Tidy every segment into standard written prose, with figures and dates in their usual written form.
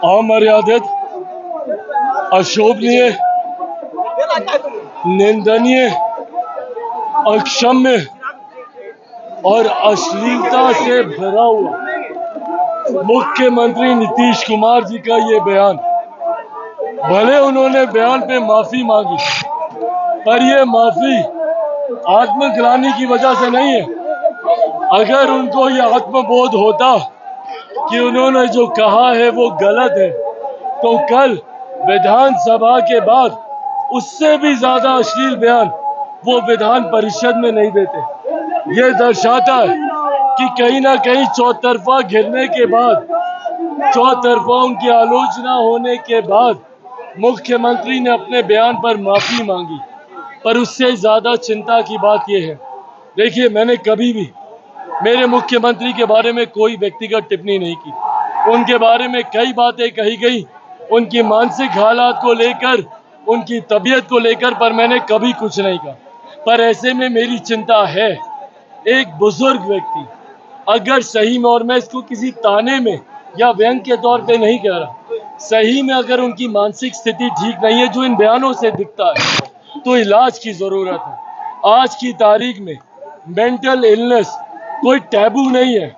अमर्यादित, अशोभनीय, निंदनीय, अक्षम्य और अश्लीलता से भरा हुआ मुख्यमंत्री नीतीश कुमार जी का ये बयान, भले उन्होंने बयान पे माफी मांगी, पर ये माफी आत्मग्लानि की वजह से नहीं है। अगर उनको ये आत्मबोध होता कि उन्होंने जो कहा है वो गलत है, तो कल विधानसभा के बाद उससे भी ज्यादा अश्लील बयान वो विधान परिषद में नहीं देते। ये दर्शाता है कि कहीं ना कहीं चौतरफा घिरने के बाद, चौतरफा उनकी आलोचना होने के बाद मुख्यमंत्री ने अपने बयान पर माफी मांगी। पर उससे ज्यादा चिंता की बात यह है, देखिए, मैंने कभी भी मेरे मुख्यमंत्री के बारे में कोई व्यक्तिगत टिप्पणी नहीं की। उनके बारे में कई बातें कही गई, उनकी मानसिक हालात को लेकर, उनकी तबीयत को लेकर, पर मैंने कभी कुछ नहीं कहा। पर ऐसे में मेरी चिंता है, एक बुजुर्ग व्यक्ति अगर सही में, और मैं इसको किसी ताने में या व्यंग के तौर पे नहीं कह रहा, सही में अगर उनकी मानसिक स्थिति ठीक नहीं है, जो इन बयानों से दिखता है, तो इलाज की जरूरत है। आज की तारीख में मेंटल इलनेस कोई टैबू नहीं है।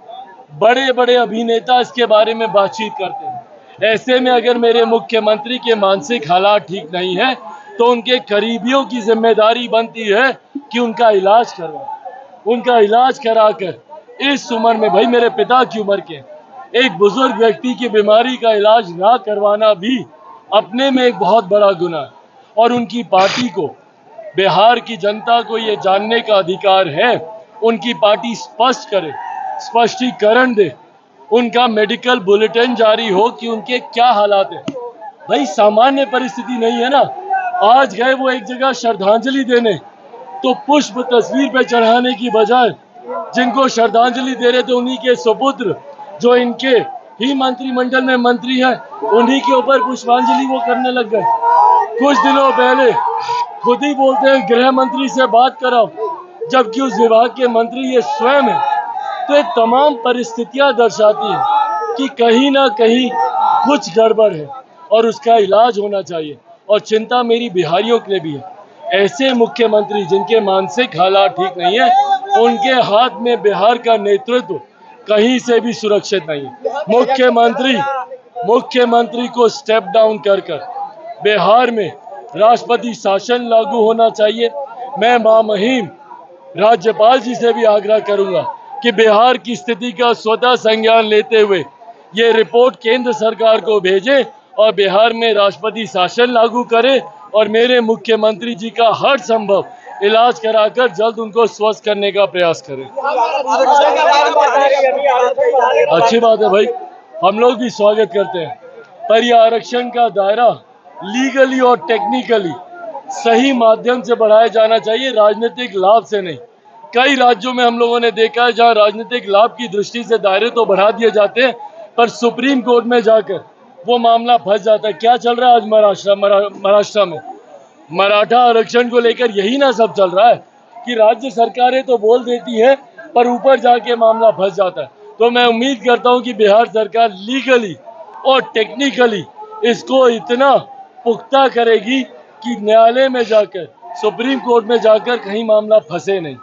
बड़े बड़े अभिनेता इसके बारे में बातचीत करते हैं। ऐसे में अगर मेरे मुख्यमंत्री के मानसिक हालात ठीक नहीं है, तो उनके करीबियों की जिम्मेदारी बनती है कि उनका इलाज करवाएं। उनका इलाज कराकर इस उम्र में, भाई मेरे पिता की उम्र के एक बुजुर्ग व्यक्ति की बीमारी का इलाज ना करवाना भी अपने में एक बहुत बड़ा गुनाह है। और उनकी पार्टी को, बिहार की जनता को ये जानने का अधिकार है, उनकी पार्टी स्पष्ट करे, स्पष्टीकरण दे, उनका मेडिकल बुलेटिन जारी हो कि उनके क्या हालात है। भाई सामान्य परिस्थिति नहीं है ना। आज गए वो एक जगह श्रद्धांजलि देने, तो पुष्प तस्वीर पे चढ़ाने की बजाय जिनको श्रद्धांजलि दे रहे थे उन्हीं के सुपुत्र, जो इनके ही मंत्रिमंडल में मंत्री हैं, उन्हीं के ऊपर पुष्पांजलि वो करने लग गए। कुछ दिनों पहले खुद ही बोलते हैं गृह मंत्री से बात कराओ, जबकि उस विभाग के मंत्री ये स्वयं है। तो ये तमाम परिस्थितियां दर्शाती हैं कि कहीं ना कहीं कुछ गड़बड़ है और उसका इलाज होना चाहिए। और चिंता मेरी बिहारियों के लिए भी है। ऐसे मुख्यमंत्री जिनके मानसिक हालात ठीक नहीं है, उनके हाथ में बिहार का नेतृत्व कहीं से भी सुरक्षित नहीं है। मुख्यमंत्री को स्टेप डाउन कर बिहार में राष्ट्रपति शासन लागू होना चाहिए। मैं महामहिम राज्यपाल जी से भी आग्रह करूंगा कि बिहार की स्थिति का स्वतः संज्ञान लेते हुए ये रिपोर्ट केंद्र सरकार को भेजें और बिहार में राष्ट्रपति शासन लागू करें और मेरे मुख्यमंत्री जी का हर संभव इलाज कराकर जल्द उनको स्वस्थ करने का प्रयास करें। अच्छी बात है भाई, हम लोग भी स्वागत करते हैं, पर यह आरक्षण का दायरा लीगली और टेक्निकली सही माध्यम से बढ़ाया जाना चाहिए, राजनीतिक लाभ से नहीं। कई राज्यों में हम लोगों ने देखा है जहां राजनीतिक लाभ की दृष्टि से दायरे तो बढ़ा दिए जाते हैं, पर सुप्रीम कोर्ट में जाकर वो मामला फंस जाता है। क्या चल रहा है आज महाराष्ट्र में? मराठा आरक्षण को लेकर यही ना सब चल रहा है कि राज्य सरकारें तो बोल देती हैं, पर ऊपर जाके मामला फंस जाता है। तो मैं उम्मीद करता हूं कि बिहार सरकार लीगली और टेक्निकली इसको इतना पुख्ता करेगी कि न्यायालय में जाकर, सुप्रीम कोर्ट में जाकर कहीं मामला फंसे नहीं।